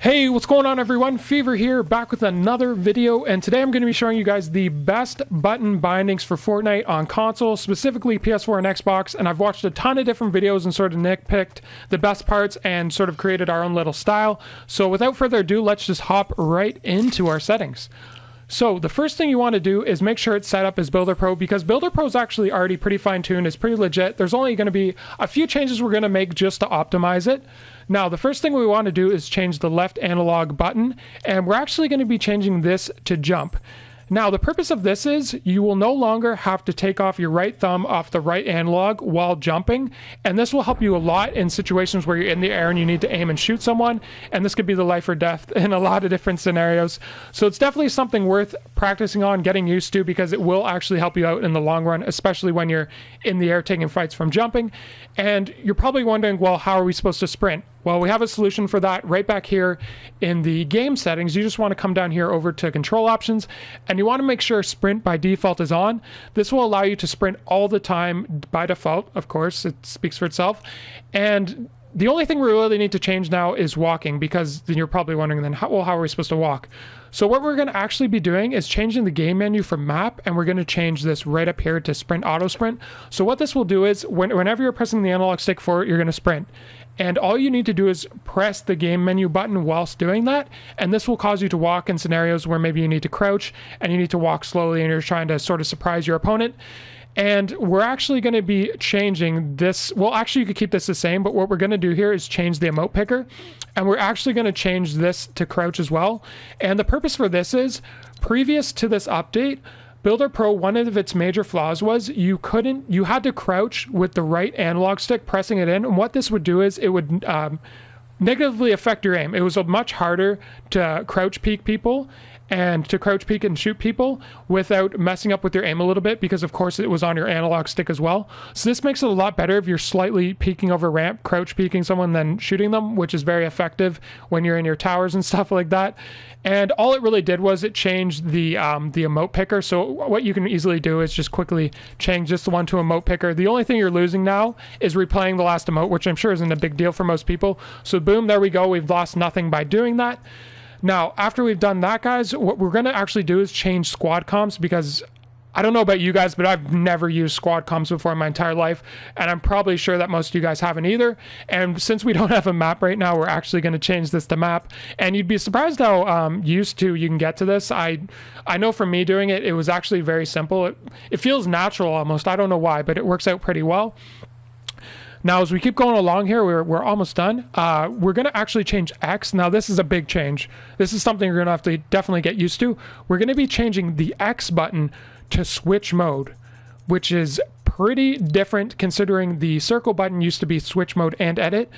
Hey, what's going on everyone? Fever here, back with another video, and today I'm going to be showing you guys the best button bindings for Fortnite on console, specifically PS4 and Xbox, and I've watched a ton of different videos and sort of nitpicked the best parts and sort of created our own little style. So without further ado, let's just hop right into our settings. So the first thing you want to do is make sure it's set up as Builder Pro, because Builder Pro is actually already pretty fine-tuned. It's pretty legit. There's only going to be a few changes we're going to make just to optimize it. Now, the first thing we want to do is change the left analog button, and we're actually going to be changing this to jump. Now, the purpose of this is you will no longer have to take off your right thumb off the right analog while jumping, and this will help you a lot in situations where you're in the air and you need to aim and shoot someone, and this could be the life or death in a lot of different scenarios. So it's definitely something worth practicing on, getting used to, because it will actually help you out in the long run, especially when you're in the air taking fights from jumping. And you're probably wondering, well, how are we supposed to sprint? Well, we have a solution for that right back here in the game settings. You just want to come down here over to control options, and you want to make sure sprint by default is on. This will allow you to sprint all the time by default. Of course, it speaks for itself. And the only thing we really need to change now is walking, because then you're probably wondering then, how are we supposed to walk? So what we're going to actually be doing is changing the game menu from map, and we're going to change this right up here to sprint auto sprint. So what this will do is whenever you're pressing the analog stick forward, you're going to sprint. And all you need to do is press the game menu button whilst doing that, and this will cause you to walk in scenarios where maybe you need to crouch and you need to walk slowly and you're trying to sort of surprise your opponent. And we're actually going to be changing this. Well, actually, you could keep this the same, but what we're going to do here is change the emote picker, and we're actually going to change this to crouch as well. And the purpose for this is, previous to this update, Builder Pro, one of its major flaws was you had to crouch with the right analog stick, pressing it in, and what this would do is it would negatively affect your aim. It was much harder to crouch peek people and to crouch peek and shoot people without messing up with your aim a little bit, because of course it was on your analog stick as well. So this makes it a lot better if you're slightly peeking over ramp, crouch peeking someone, then shooting them, which is very effective when you're in your towers and stuff like that. And all it really did was it changed the emote picker. So what you can easily do is just quickly change this one to emote picker. The only thing you're losing now is replaying the last emote, which I'm sure isn't a big deal for most people. So boom, there we go. We've lost nothing by doing that. Now, after we've done that, guys, what we're going to actually do is change squad comps, because I don't know about you guys, but I've never used squad comps before in my entire life, and I'm probably sure that most of you guys haven't either. And since we don't have a map right now, we're actually going to change this to map, and you'd be surprised how used to you can get to this. I know from me doing it, it was actually very simple. It feels natural almost. I don't know why, but it works out pretty well. Now, as we keep going along here, we're almost done. We're going to actually change X. Now, this is a big change. This is something you're going to have to definitely get used to. We're going to be changing the X button to switch mode, which is pretty different considering the circle button used to be switch mode and edit.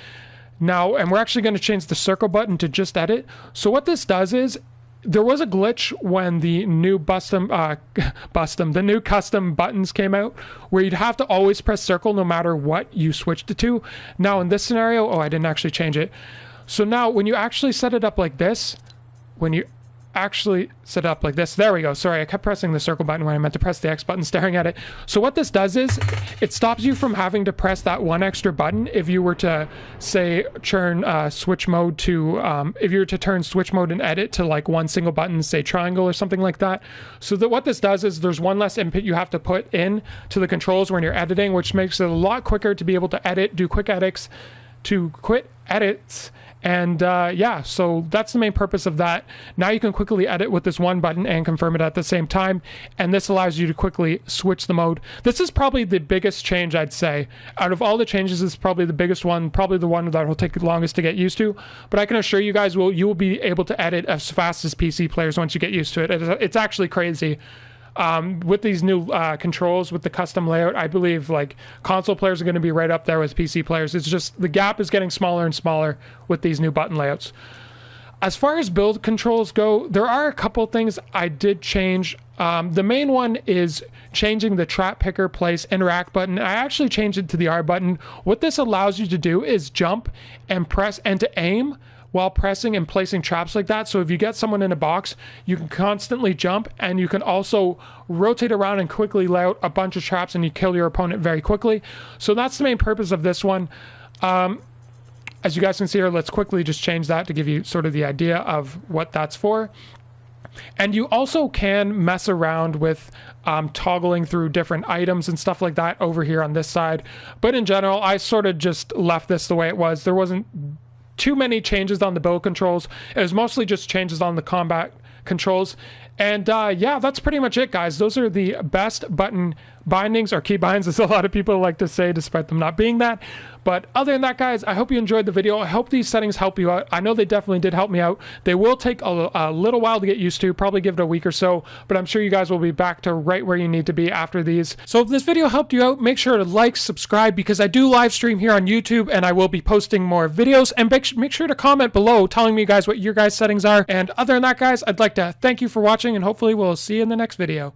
Now, and we're actually going to change the circle button to just edit. So what this does is, there was a glitch when the new the new custom buttons came out, where you'd have to always press circle no matter what you switched it to. Now in this scenario, I didn't actually change it. So now when you actually set it up like this, there we go. Sorry, I kept pressing the circle button when I meant to press the X button, staring at it. So what this does is it stops you from having to press that one extra button if you were to, say, turn switch mode to if you were to turn switch mode and edit to like one single button, say triangle or something like that. So what this does is there's one less input you have to put in to the controls when you're editing, which makes it a lot quicker to be able to edit, do quick edits, and yeah, so that's the main purpose of that. Now you can quickly edit with this one button and confirm it at the same time, and this allows you to quickly switch the mode. This is probably the biggest change, I'd say. Out of all the changes, this is probably the biggest one, probably the one that will take the longest to get used to, but I can assure you guys, you will be able to edit as fast as PC players once you get used to it. It's actually crazy. With these new controls, with the custom layout, I believe like console players are going to be right up there with PC players. It's just the gap is getting smaller and smaller with these new button layouts. As far as build controls go, there are a couple things I did change. The main one is changing the trap picker place interact button. I actually changed it to the R button. What this allows you to do is jump and press and to aim while pressing and placing traps like that. So if you get someone in a box, you can constantly jump, and you can also rotate around and quickly lay out a bunch of traps, and you kill your opponent very quickly. So that's the main purpose of this one. as you guys can see here, let's quickly just change that to give you sort of the idea of what that's for. And you also can mess around with toggling through different items and stuff like that over here on this side. But in general, I sort of just left this the way it was. There wasn't too many changes on the build controls. It was mostly just changes on the combat controls. And yeah, that's pretty much it, guys. Those are the best button bindings, or keybinds, as a lot of people like to say, despite them not being that. But other than that, guys, I hope you enjoyed the video. I hope these settings help you out. I know they definitely did help me out. They will take a little while to get used to, probably give it a week or so, but I'm sure you guys will be back to right where you need to be after these. So if this video helped you out, make sure to like, subscribe, because I do live stream here on YouTube, and I will be posting more videos. And make sure to comment below telling me, guys, what your guys' settings are. And other than that, guys, I'd like to thank you for watching, and hopefully we'll see you in the next video.